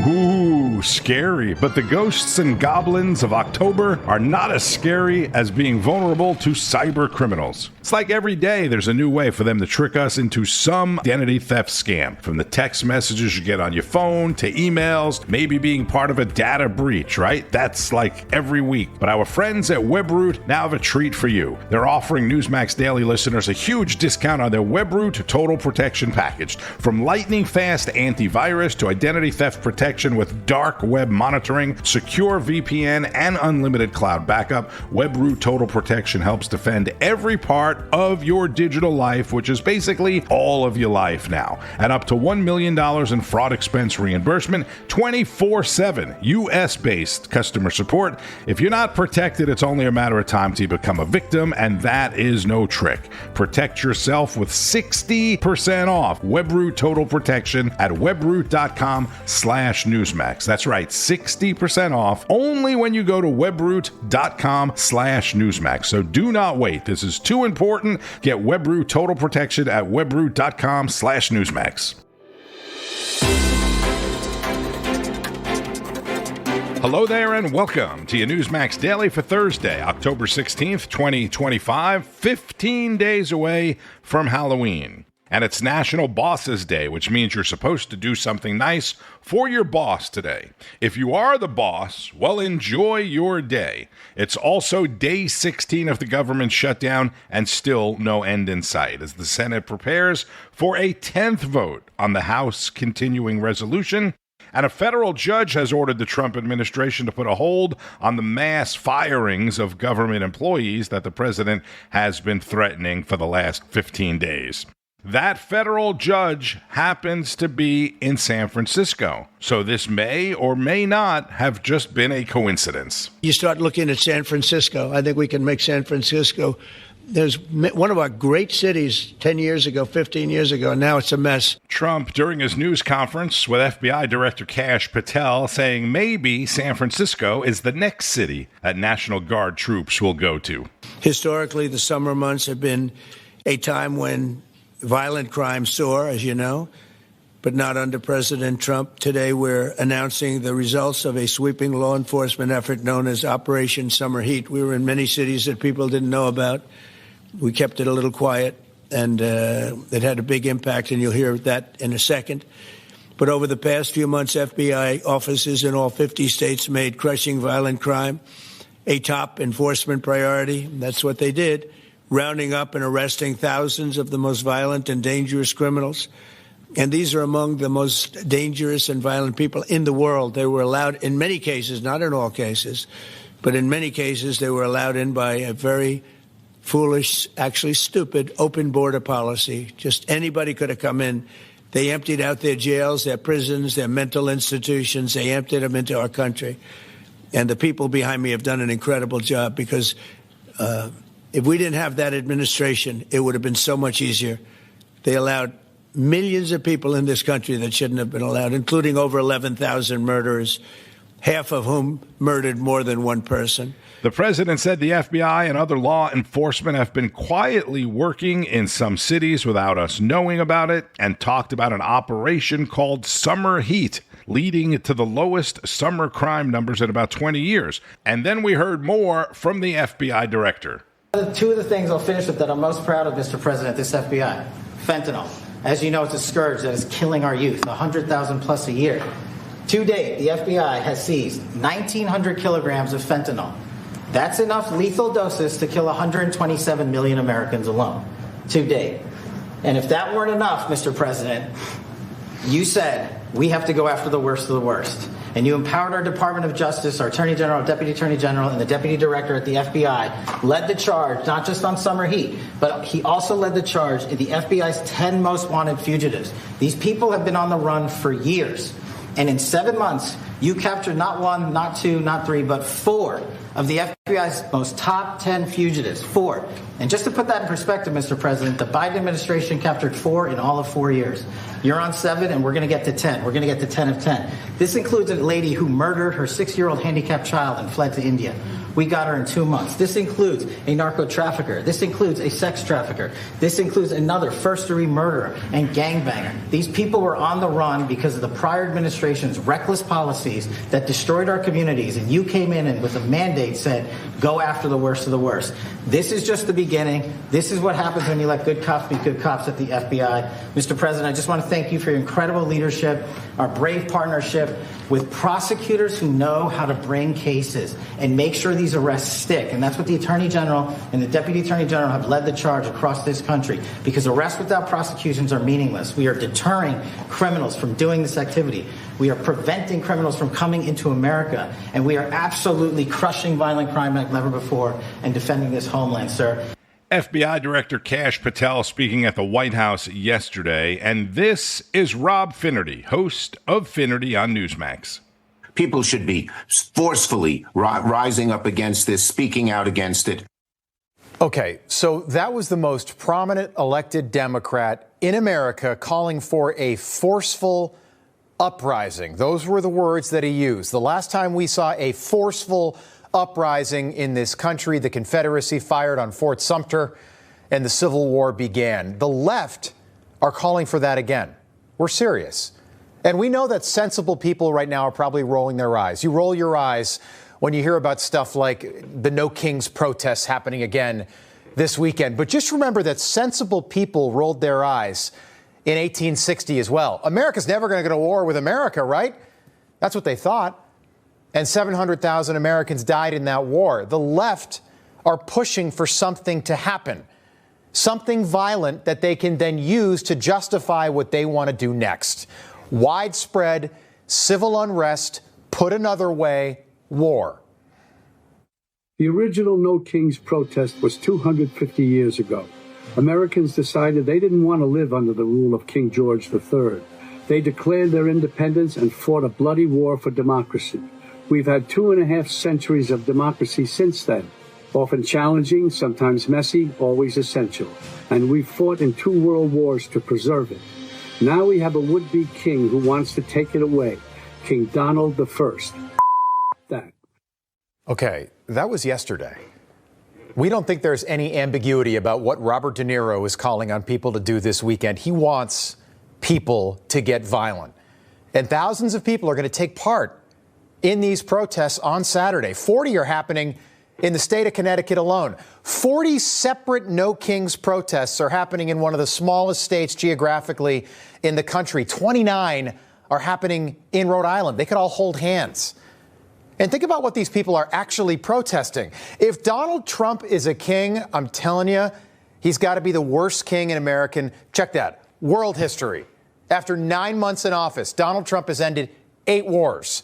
Ooh, scary. But the ghosts and goblins of October are not as scary as being vulnerable to cyber criminals. It's like every day there's a new way for them to trick us into some identity theft scam. From the text messages you get on your phone to emails, maybe being part of a data breach, right? That's like every week. But our friends at Webroot now have a treat for you. They're offering NEWSMAX Daily listeners a huge discount on their Webroot Total Protection Package. From lightning-fast antivirus to identity theft protection with dark web monitoring, secure VPN, and unlimited cloud backup, Webroot Total Protection helps defend every part of your digital life, which is basically all of your life now. And up to $1 million in fraud expense reimbursement, 24/7 US-based customer support. If you're not protected, it's only a matter of time to become a victim, and that is no trick. Protect yourself with 60% off Webroot Total Protection at webroot.com/newsmax. That's right, 60% off only when you go to webroot.com/newsmax. So do not wait. This is too important. Get Webroot Total Protection at webroot.com/newsmax. Hello there and welcome to your NEWSMAX Daily for Thursday, October 16th, 2025, 15 days away from Halloween. And it's National Bosses Day, which means you're supposed to do something nice for your boss today. If you are the boss, well, enjoy your day. It's also day 16 of the government shutdown and still no end in sight as the Senate prepares for a 10th vote on the House continuing resolution. And a federal judge has ordered the Trump administration to put a hold on the mass firings of government employees that the president has been threatening for the last 15 days. That federal judge happens to be in San Francisco. So this may or may not have just been a coincidence. You start looking at San Francisco. I think we can make San Francisco. There's one of our great cities 10 years ago, 15 years ago, and now it's a mess. Trump, during his news conference with FBI Director Kash Patel, saying maybe San Francisco is the next city that National Guard troops will go to. Historically, the summer months have been a time when violent crime soar, as you know, but not under President Trump. Today, we're announcing the results of a sweeping law enforcement effort known as Operation Summer Heat. We were in many cities that people didn't know about. We kept it a little quiet, and it had a big impact, and you'll hear that in a second. But over the past few months, FBI offices in all 50 states made crushing violent crime a top enforcement priority. That's what they did, rounding up and arresting thousands of the most violent and dangerous criminals. And these are among the most dangerous and violent people in the world. They were allowed, in many cases, not in all cases, but in many cases, they were allowed in by a very foolish, actually stupid, open border policy. Just anybody could have come in. They emptied out their jails, their prisons, their mental institutions. They emptied them into our country. And the people behind me have done an incredible job because if we didn't have that administration, it would have been so much easier. They allowed millions of people in this country that shouldn't have been allowed, including over 11,000 murderers, half of whom murdered more than one person. The president said the FBI and other law enforcement have been quietly working in some cities without us knowing about it, and talked about an operation called Summer Heat, leading to the lowest summer crime numbers in about 20 years. And then we heard more from the FBI director. Two of the things I'll finish with that I'm most proud of, Mr. President, this FBI. Fentanyl. As you know, it's a scourge that is killing our youth, 100,000 plus a year. To date, the FBI has seized 1,900 kilograms of fentanyl. That's enough lethal doses to kill 127 million Americans alone, to date. And if that weren't enough, Mr. President, you said we have to go after the worst of the worst. And you empowered our Department of Justice, our Attorney General, Deputy Attorney General, and the Deputy Director at the FBI, led the charge, not just on Summer Heat, but he also led the charge in the FBI's 10 most wanted fugitives. These people have been on the run for years. And in 7 months, You captured not one, not two, not three, but 4 of the FBI's most top 10 fugitives. 4. And just to put that in perspective, Mr. President, the Biden administration captured 4 in all of 4 years. You're on 7, and we're going to get to 10. We're going to get to 10 of 10. This includes a lady who murdered her 6-year-old handicapped child and fled to India. We got her in 2 months. This includes a narco trafficker. This includes a sex trafficker. This includes another first-degree murderer and gangbanger. These people were on the run because of the prior administration's reckless policies that destroyed our communities, and you came in and with a mandate said, go after the worst of the worst. This is just the beginning. This is what happens when you let good cops be good cops at the FBI. Mr. President, I just want to thank you for your incredible leadership, our brave partnership with prosecutors who know how to bring cases and make sure these arrests stick. And that's what the Attorney General and the Deputy Attorney General have led the charge across this country, because arrests without prosecutions are meaningless. We are deterring criminals from doing this activity. We are preventing criminals from coming into America. And we are absolutely crushing violent crime like never before and defending this homeland, sir. FBI Director Kash Patel speaking at the White House yesterday, and this is Rob Finnerty, host of Finnerty on NEWSMAX. People should be forcefully rising up against this, speaking out against it. Okay, so that was the most prominent elected Democrat in America calling for a forceful uprising. Those were the words that he used. The last time we saw a forceful uprising in this country, the Confederacy fired on Fort Sumter and the Civil War began. The left are calling for that again. We're serious. And we know that sensible people right now are probably rolling their eyes. You roll your eyes when you hear about stuff like the No Kings protests happening again this weekend. But just remember that sensible people rolled their eyes in 1860 as well. America's never going to go to war with America, right? That's what they thought. And 700,000 Americans died in that war. The left are pushing for something to happen, something violent that they can then use to justify what they want to do next. Widespread civil unrest, put another way, war. The original No Kings protest was 250 years ago. Americans decided they didn't want to live under the rule of King George III. They declared their independence and fought a bloody war for democracy. We've had 2.5 centuries of democracy since then, often challenging, sometimes messy, always essential. And we've fought in 2 world wars to preserve it. Now we have a would-be king who wants to take it away, King Donald I. That. Okay, that was yesterday. We don't think there's any ambiguity about what Robert De Niro is calling on people to do this weekend. He wants people to get violent. And thousands of people are going to take part in these protests on Saturday. 40 are happening in the state of Connecticut alone. 40 separate No Kings protests are happening in one of the smallest states geographically in the country. 29 are happening in Rhode Island. They could all hold hands. And think about what these people are actually protesting. If Donald Trump is a king, I'm telling you, he's got to be the worst king in American, check that, world history. After 9 months in office, Donald Trump has ended 8 wars.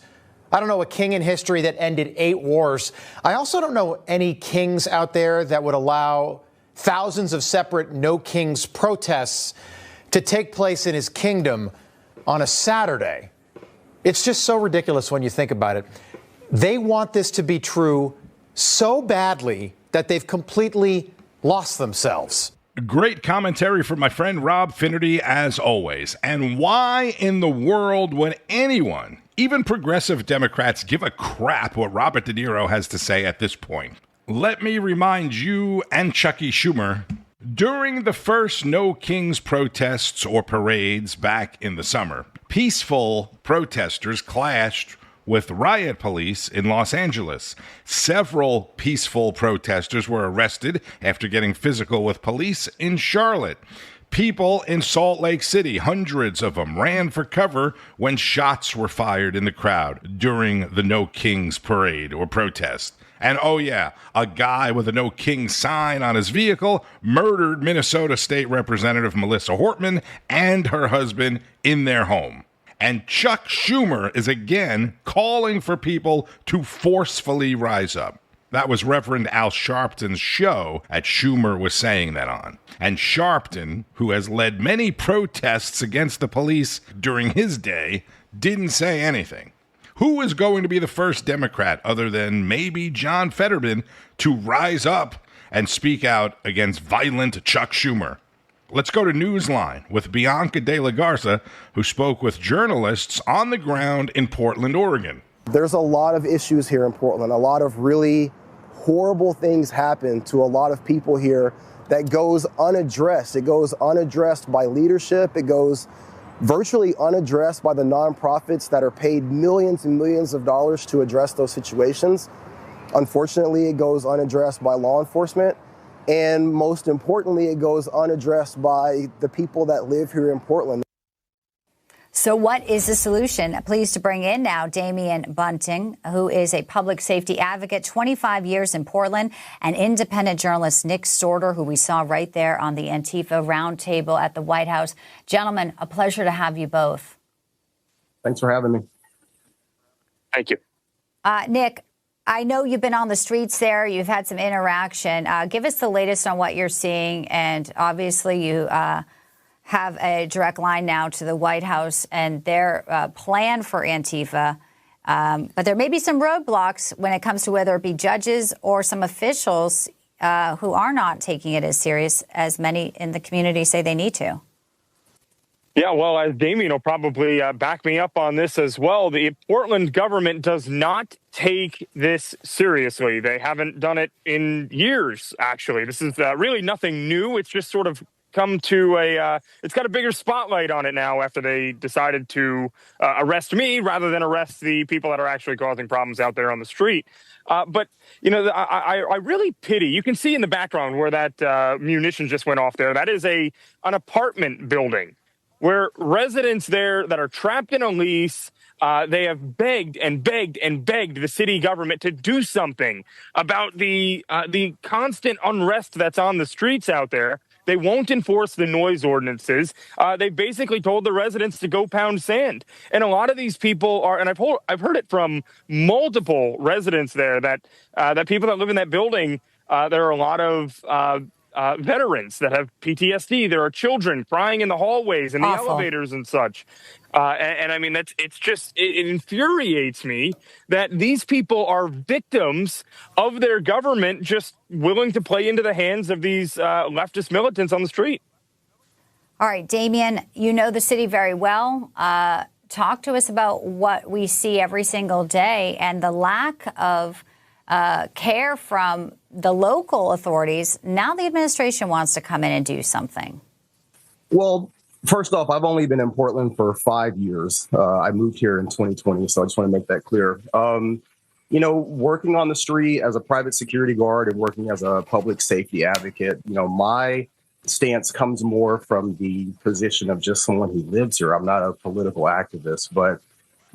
I don't know a king in history that ended 8 wars. I also don't know any kings out there that would allow thousands of separate No Kings protests to take place in his kingdom on a Saturday. It's just so ridiculous when you think about it. They want this to be true so badly that they've completely lost themselves. Great commentary from my friend Rob Finnerty, as always. And why in the world would anyone, even progressive Democrats, give a crap what Robert De Niro has to say at this point? Let me remind you and Chucky Schumer, during the first No Kings protests or parades back in the summer, peaceful protesters clashed with riot police in Los Angeles. Several peaceful protesters were arrested after getting physical with police in Charlotte. People in Salt Lake City, hundreds of them, ran for cover when shots were fired in the crowd during the No Kings parade or protest. And oh yeah, a guy with a No King sign on his vehicle murdered Minnesota State Representative Melissa Hortman and her husband in their home. And Chuck Schumer is again calling for people to forcefully rise up. That was Reverend Al Sharpton's show that Schumer was saying that on. And Sharpton, who has led many protests against the police during his day, didn't say anything. Who is going to be the first Democrat, other than maybe John Fetterman, to rise up and speak out against violent Chuck Schumer? Let's go to Newsline with Bianca De La Garza, who spoke with journalists on the ground in Portland, Oregon. There's a lot of issues here in Portland. A lot of really horrible things happen to a lot of people here that goes unaddressed. It goes unaddressed by leadership. It goes virtually unaddressed by the nonprofits that are paid millions and millions of dollars to address those situations. Unfortunately, it goes unaddressed by law enforcement. And most importantly, it goes unaddressed by the people that live here in Portland. So what is the solution? Pleased to bring in now Damian Bunting, who is a public safety advocate, 25 years in Portland, and independent journalist Nick Sorter, who we saw right there on the Antifa roundtable at the White House. Gentlemen, a pleasure to have you both. Thanks for having me. Thank you. Nick, I know you've been on the streets there. You've had some interaction. Give us the latest on what you're seeing. And obviously you have a direct line now to the White House and their plan for Antifa. But there may be some roadblocks when it comes to whether it be judges or some officials who are not taking it as serious as many in the community say they need to. Yeah, well, as Damien will probably back me up on this as well, the Portland government does not take this seriously. They haven't done it in years, actually. This is really nothing new. It's just sort of come to it's got a bigger spotlight on it now after they decided to arrest me rather than arrest the people that are actually causing problems out there on the street. But, you know, I really pity, you can see in the background where that munition just went off there. That is an apartment building where residents there that are trapped in a lease, they have begged and begged and begged the city government to do something about the constant unrest that's on the streets out there. They won't enforce the noise ordinances. They basically told the residents to go pound sand. And a lot of these people are, and I've heard it from multiple residents there that people that live in that building, there are a lot of veterans that have PTSD. There are children crying in the hallways and the elevators and such. And I mean, it infuriates me that these people are victims of their government just willing to play into the hands of these leftist militants on the street. All right, Damien, you know the city very well. Talk to us about what we see every single day and the lack of care from the local authorities. Now the administration wants to come in and do something. Well, first off, I've only been in Portland for 5 years. I moved here in 2020, so I just want to make that clear. You know, working on the street as a private security guard and working as a public safety advocate, you know, my stance comes more from the position of just someone who lives here. I'm not a political activist, but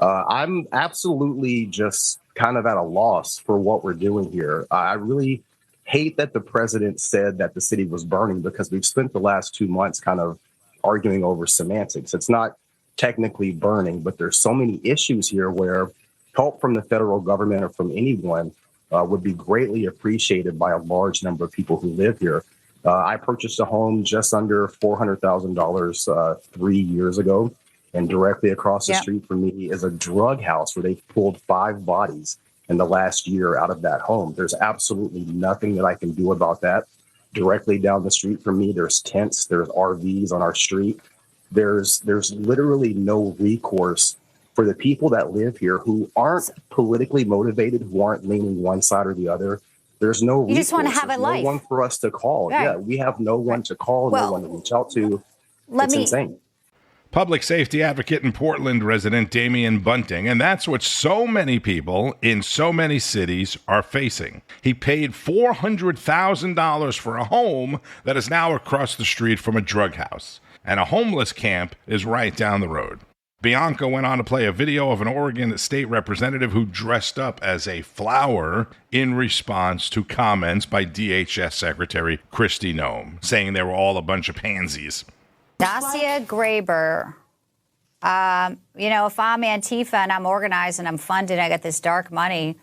I'm absolutely just kind of at a loss for what we're doing here. I really hate that the president said that the city was burning, because we've spent the last 2 months kind of arguing over semantics. It's not technically burning, but there's so many issues here where help from the federal government or from anyone would be greatly appreciated by a large number of people who live here. I purchased a home just under $400,000 3 years ago. And directly across the street from me is a drug house where they've pulled 5 bodies in the last year out of that home. There's absolutely nothing that I can do about that. Directly down the street from me, there's tents, there's RVs on our street. There's literally no recourse for the people that live here who aren't politically motivated, who aren't leaning one side or the other. There's no recourse. You just want to have a life. No one for us to call. Right. Yeah, we have no one to call, no one to reach out to. It's insane. Public safety advocate and Portland resident Damian Bunting, and that's what so many people in so many cities are facing. He paid $400,000 for a home that is now across the street from a drug house, and a homeless camp is right down the road. Bianca went on to play a video of an Oregon state representative who dressed up as a flower in response to comments by DHS Secretary Kristi Noem, saying they were all a bunch of pansies. Dacia Graber, you know, if I'm Antifa and I'm organized and I'm funded, I got this dark money,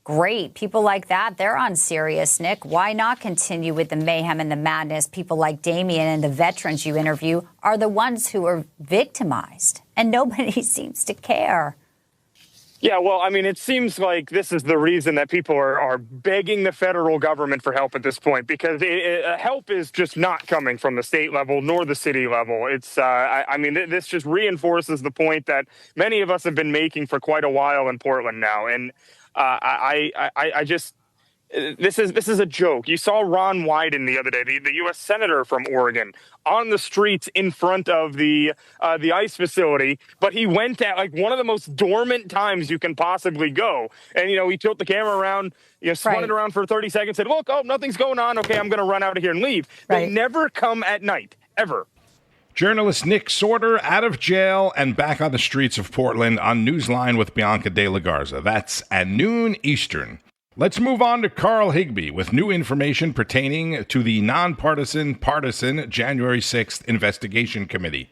great. People like that, they're unserious, Nick. Why not continue with the mayhem and the madness? People like Damien and the veterans you interview are the ones who are victimized, and nobody seems to care. Yeah, well, I mean, it seems like this is the reason that people are begging the federal government for help at this point, because help is just not coming from the state level nor the city level. It's, I mean, this just reinforces the point that many of us have been making for quite a while in Portland now. And I just, this is a joke. You saw Ron Wyden the other day, the U.S. Senator from Oregon, on the streets in front of the ICE facility, but he went at like one of the most dormant times you can possibly go. And, he tilted the camera around, spun it around for 30 seconds, said, look, oh, nothing's going on. Okay, I'm going to run out of here and leave. They never come at night, ever. Journalist Nick Sorter out of jail and back on the streets of Portland on Newsline with Bianca De La Garza. That's at noon Eastern. Let's move on to Carl Higbee with new information pertaining to the nonpartisan, partisan January 6th investigation committee.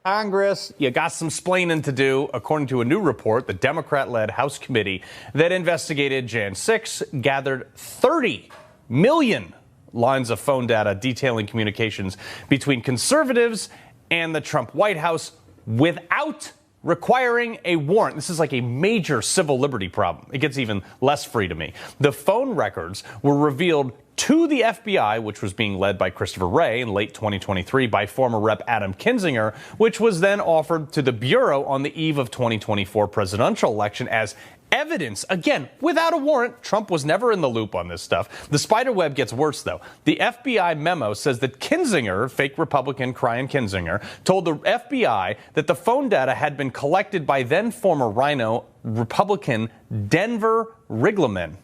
Congress, you got some splaining to do. According to a new report, the Democrat-led House committee that investigated Jan 6 gathered 30 million lines of phone data detailing communications between conservatives and the Trump White House without requiring a warrant. This is like a major civil liberty problem. It gets even less free to me. The phone records were revealed to the FBI, which was being led by Christopher Wray in late 2023 by former Rep. Adam Kinzinger, which was then offered to the Bureau on the eve of 2024 presidential election as evidence. Again, without a warrant. Trump was never in the loop on this stuff. The spider web gets worse, though. The FBI memo says that Kinzinger, fake Republican Brian Kinzinger, told the FBI that the phone data had been collected by then former Rhino Republican Denver Riggleman,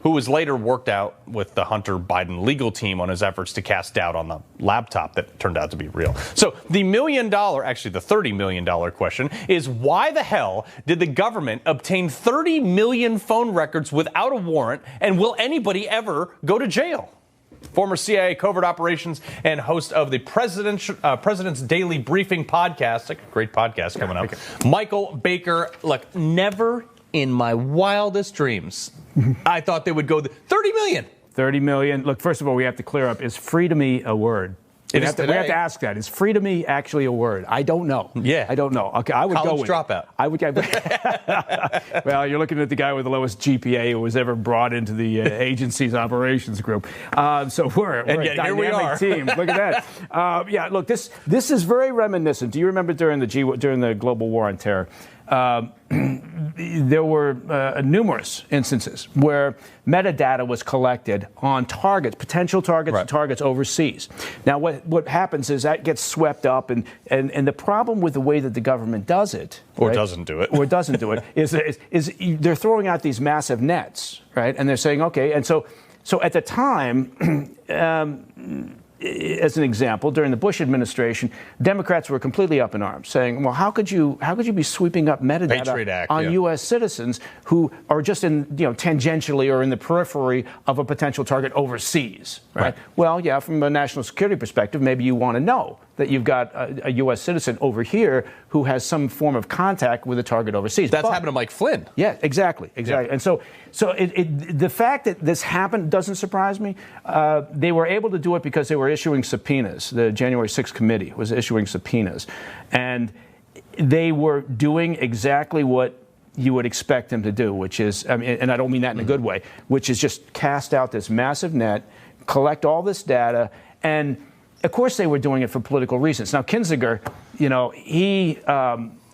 who was later worked out with the Hunter Biden legal team on his efforts to cast doubt on the laptop that turned out to be real. So the $30 million question is, why the hell did the government obtain 30 million phone records without a warrant, and will anybody ever go to jail? Former CIA covert operations and host of the President's Daily Briefing podcast, a great podcast coming up, Michael Baker. Look, never in my wildest dreams I thought they would go 30 million. 30 million. Look, first of all, we have to clear up, is free to me a word? We have to ask that. Is free to me actually a word? I don't know. Yeah. I don't know. Okay, I would go with dropout. I would. Well, you're looking at the guy with the lowest GPA who was ever brought into the agency's operations group. So we're a dynamic team. Look at that. Yeah, look, this is very reminiscent. Do you remember during the global war on terror? There were numerous instances where metadata was collected on targets, potential targets, and targets overseas. Now, what happens is that gets swept up, and the problem with the way that the government does it, or doesn't do it, is they're throwing out these massive nets, right? And they're saying, okay, and so at the time. As an example, during the Bush administration, Democrats were completely up in arms, saying, "Well, how could you be sweeping up metadata on U.S. citizens who are just tangentially or in the periphery of a potential target overseas?" Right? Well, yeah, from a national security perspective, maybe you want to know that you've got a U.S. citizen over here who has some form of contact with a target overseas. That's happened to Mike Flynn. Yeah, exactly. Yeah. And so the fact that this happened doesn't surprise me. They were able to do it because they were issuing subpoenas. The January 6th committee was issuing subpoenas. And they were doing exactly what you would expect them to do, which is, and I don't mean that in a good way, which is just cast out this massive net, collect all this data, and of course they were doing it for political reasons. Now, Kinzinger,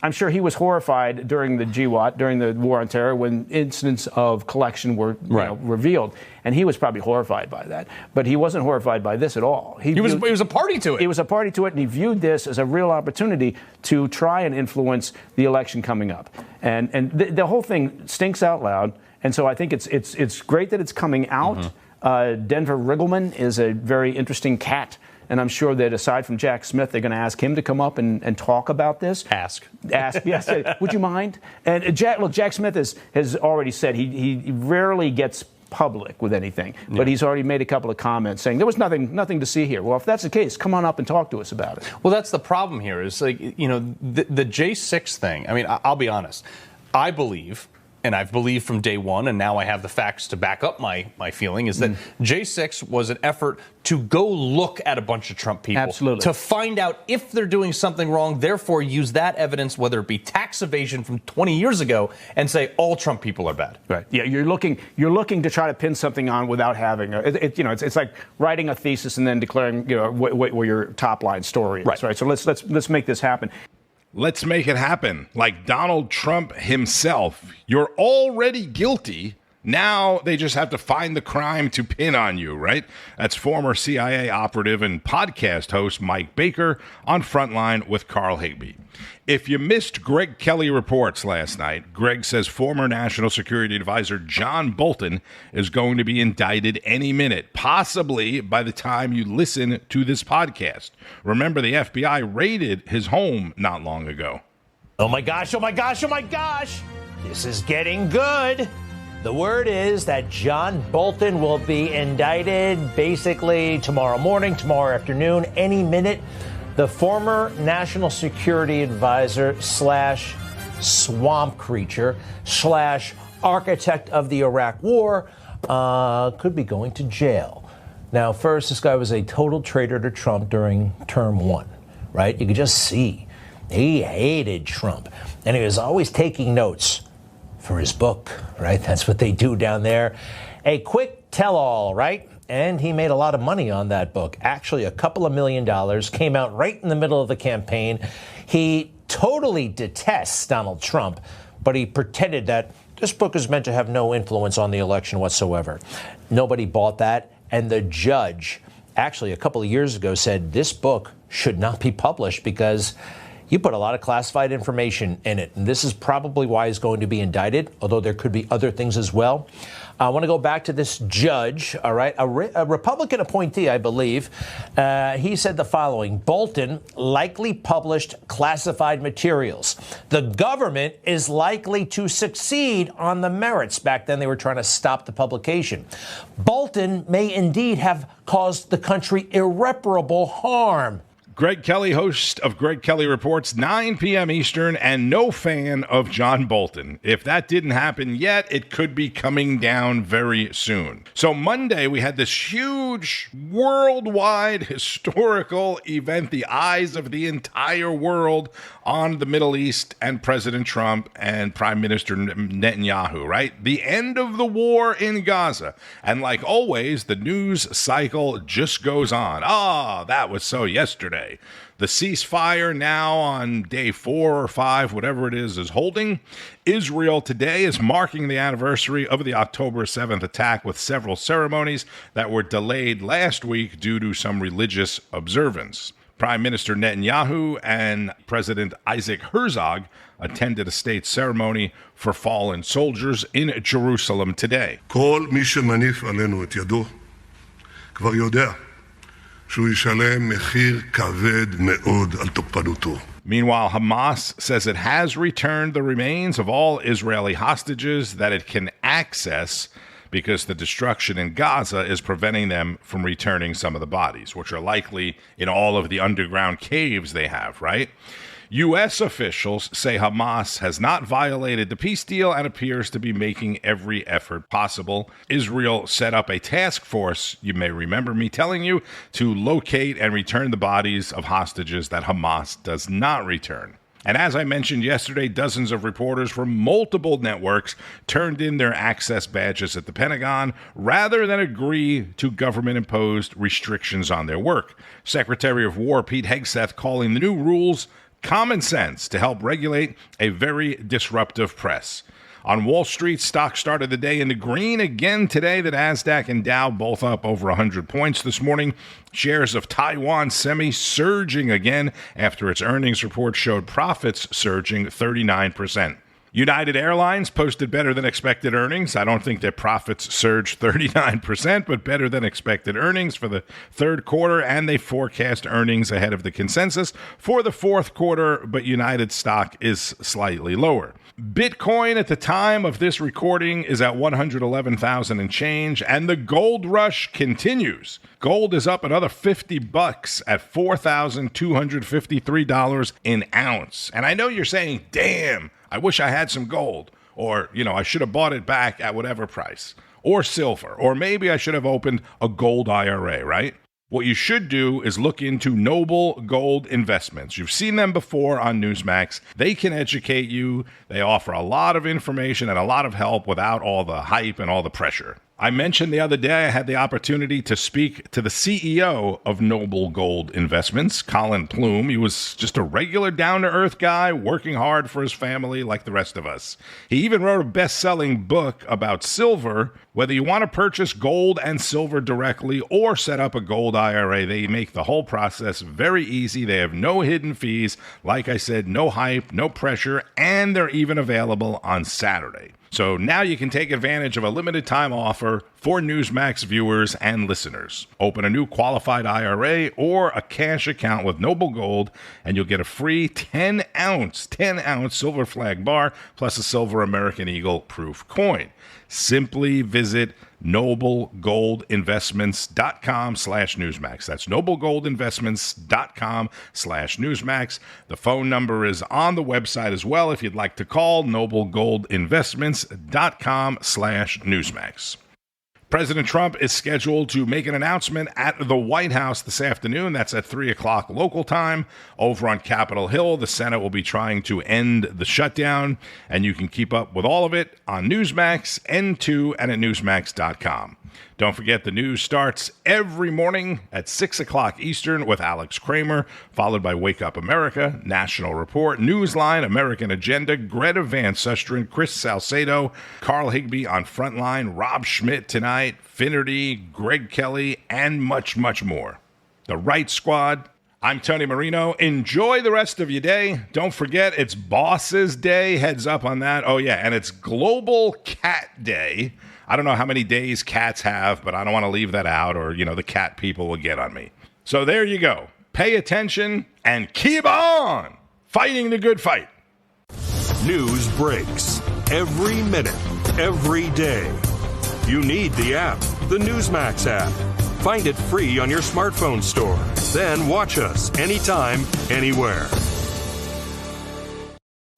I'm sure he was horrified during the GWAT, during the War on Terror, when incidents of collection were revealed. And he was probably horrified by that. But he wasn't horrified by this at all. He was a party to it. He was a party to it, and he viewed this as a real opportunity to try and influence the election coming up. And the whole thing stinks out loud. And so I think it's great that it's coming out. Denver Riggleman is a very interesting cat. And I'm sure that aside from Jack Smith, they're going to ask him to come up and talk about this. Ask, yes. Would you mind? And Jack Smith has already said he rarely gets public with anything, but he's already made a couple of comments saying there was nothing to see here. Well, if that's the case, come on up and talk to us about it. Well, that's the problem here. Is the J6 thing. I mean, I'll be honest. I believe and I've believed from day one, and now I have the facts to back up my feeling, is that J6 was an effort to go look at a bunch of Trump people. Absolutely. To find out if they're doing something wrong, therefore use that evidence, whether it be tax evasion from 20 years ago, and say all Trump people are bad. Right. Yeah, you're looking to try to pin something on without having it's like writing a thesis and then declaring what your top line story is. Right. So let's make this happen. Let's make it happen. Like Donald Trump himself, you're already guilty. Now they just have to find the crime to pin on you, right? That's former CIA operative and podcast host Mike Baker on Frontline with Carl Higbie. If you missed Greg Kelly reports last night, Greg says former National Security Advisor John Bolton is going to be indicted any minute, possibly by the time you listen to this podcast. Remember, the FBI raided his home not long ago. Oh my gosh, oh my gosh, oh my gosh. This is getting good. The word is that John Bolton will be indicted basically tomorrow morning, tomorrow afternoon, any minute. The former National Security Advisor / swamp creature / architect of the Iraq War could be going to jail. Now, first, this guy was a total traitor to Trump during term 1, right? You could just see he hated Trump, and he was always taking notes for his book, right? That's what they do down there. A quick tell-all, right? And he made a lot of money on that book. Actually, a couple of $1 million, came out right in the middle of the campaign. He totally detests Donald Trump, but he pretended that this book is meant to have no influence on the election whatsoever. Nobody bought that. And the judge, actually a couple of years ago, said this book should not be published because you put a lot of classified information in it. And this is probably why he's going to be indicted, although there could be other things as well. I want to go back to this judge, all right, a Republican appointee, I believe. He said the following: Bolton likely published classified materials. The government is likely to succeed on the merits. Back then, they were trying to stop the publication. Bolton may indeed have caused the country irreparable harm. Greg Kelly, host of Greg Kelly Reports, 9 p.m. Eastern, and no fan of John Bolton. If that didn't happen yet, it could be coming down very soon. So Monday, we had this huge worldwide historical event, the eyes of the entire world on the Middle East and President Trump and Prime Minister Netanyahu, right? The end of the war in Gaza. And like always, the news cycle just goes on. That was so yesterday. The ceasefire now on day 4 or 5, whatever it is holding. Israel today is marking the anniversary of the October 7th attack with several ceremonies that were delayed last week due to some religious observance. Prime Minister Netanyahu and President Isaac Herzog attended a state ceremony for fallen soldiers in Jerusalem today. כל מי שמניף עלינו את ידו כבר יודע שהוא ישלם מחיר כבד מאוד על תוקפנותו. Meanwhile, Hamas says it has returned the remains of all Israeli hostages that it can access because the destruction in Gaza is preventing them from returning some of the bodies, which are likely in all of the underground caves they have, right? U.S. officials say Hamas has not violated the peace deal and appears to be making every effort possible. Israel set up a task force, you may remember me telling you, to locate and return the bodies of hostages that Hamas does not return. And as I mentioned yesterday, dozens of reporters from multiple networks turned in their access badges at the Pentagon rather than agree to government-imposed restrictions on their work. Secretary of War Pete Hegseth calling the new rules common sense to help regulate a very disruptive press. On Wall Street, stocks started the day in the green again today. The Nasdaq and Dow both up over 100 points this morning. Shares of Taiwan Semi surging again after its earnings report showed profits surging 39%. United Airlines posted better than expected earnings. I don't think their profits surged 39%, but better than expected earnings for the third quarter, and they forecast earnings ahead of the consensus for the fourth quarter, but United stock is slightly lower. Bitcoin at the time of this recording is at 111,000 and change, and the gold rush continues. Gold is up another $50 at $4,253 an ounce. And I know you're saying, damn, I wish I had some gold. Or, I should have bought it back at whatever price. Or silver. Or maybe I should have opened a gold IRA, right? What you should do is look into Noble Gold Investments. You've seen them before on Newsmax. They can educate you. They offer a lot of information and a lot of help without all the hype and all the pressure. I mentioned the other day I had the opportunity to speak to the CEO of Noble Gold Investments, Colin Plume. He was just a regular down-to-earth guy working hard for his family like the rest of us. He even wrote a best-selling book about silver. Whether you want to purchase gold and silver directly or set up a gold IRA, they make the whole process very easy. They have no hidden fees. Like I said, no hype, no pressure, and they're even available on Saturday. So now you can take advantage of a limited time offer for Newsmax viewers and listeners. Open a new qualified IRA or a cash account with Noble Gold, and you'll get a free 10-ounce silver flag bar plus a silver American Eagle proof coin. Simply visit noblegoldinvestments.com/Newsmax. That's noblegoldinvestments.com/Newsmax. The phone number is on the website as well if you'd like to call, noblegoldinvestments.com/Newsmax. President Trump is scheduled to make an announcement at the White House this afternoon. That's at 3 o'clock local time. Over on Capitol Hill, the Senate will be trying to end the shutdown, and you can keep up with all of it on Newsmax, N2, and at newsmax.com. Don't forget the news starts every morning at 6 o'clock Eastern with Alex Kramer, followed by Wake Up America, National Report, Newsline, American Agenda, Greta Van Susteren, Chris Salcedo, Carl Higbee on Frontline, Rob Schmidt tonight, Finnerty, Greg Kelly, and much, much more. The Right Squad. I'm Tony Marino. Enjoy the rest of your day. Don't forget, it's Bosses Day. Heads up on that. Oh, yeah, and it's Global Cat Day. I don't know how many days cats have, but I don't want to leave that out or, the cat people will get on me. So there you go. Pay attention and keep on fighting the good fight. News breaks every minute, every day. You need the app, the NewsMax app. Find it free on your smartphone store. Then watch us anytime, anywhere.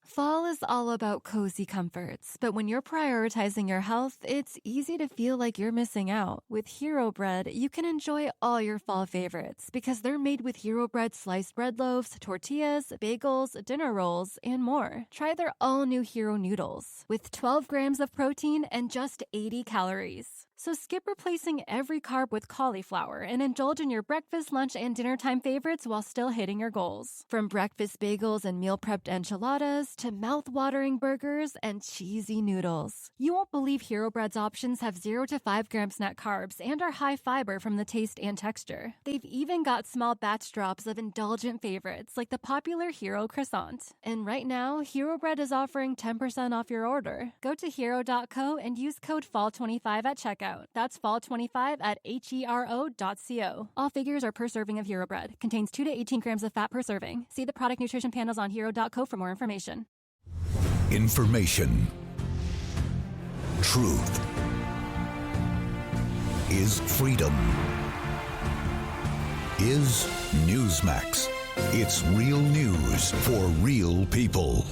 Fall is all about cozy comforts, but when you're prioritizing your health, it's easy to feel like you're missing out. With Hero Bread, you can enjoy all your fall favorites because they're made with Hero Bread sliced bread loaves, tortillas, bagels, dinner rolls, and more. Try their all-new Hero Noodles with 12 grams of protein and just 80 calories. So skip replacing every carb with cauliflower and indulge in your breakfast, lunch, and dinner time favorites while still hitting your goals. From breakfast bagels and meal prepped enchiladas to mouth-watering burgers and cheesy noodles. You won't believe Hero Bread's options have 0 to 5 grams net carbs and are high fiber from the taste and texture. They've even got small batch drops of indulgent favorites like the popular Hero Croissant. And right now, Hero Bread is offering 10% off your order. Go to hero.co and use code FALL25 at checkout. That's fall25 at hero.co. All figures are per serving of Hero Bread. Contains 2 to 18 grams of fat per serving. See the product nutrition panels on hero.co for more information. Information. Truth is freedom. Is Newsmax. It's real news for real people.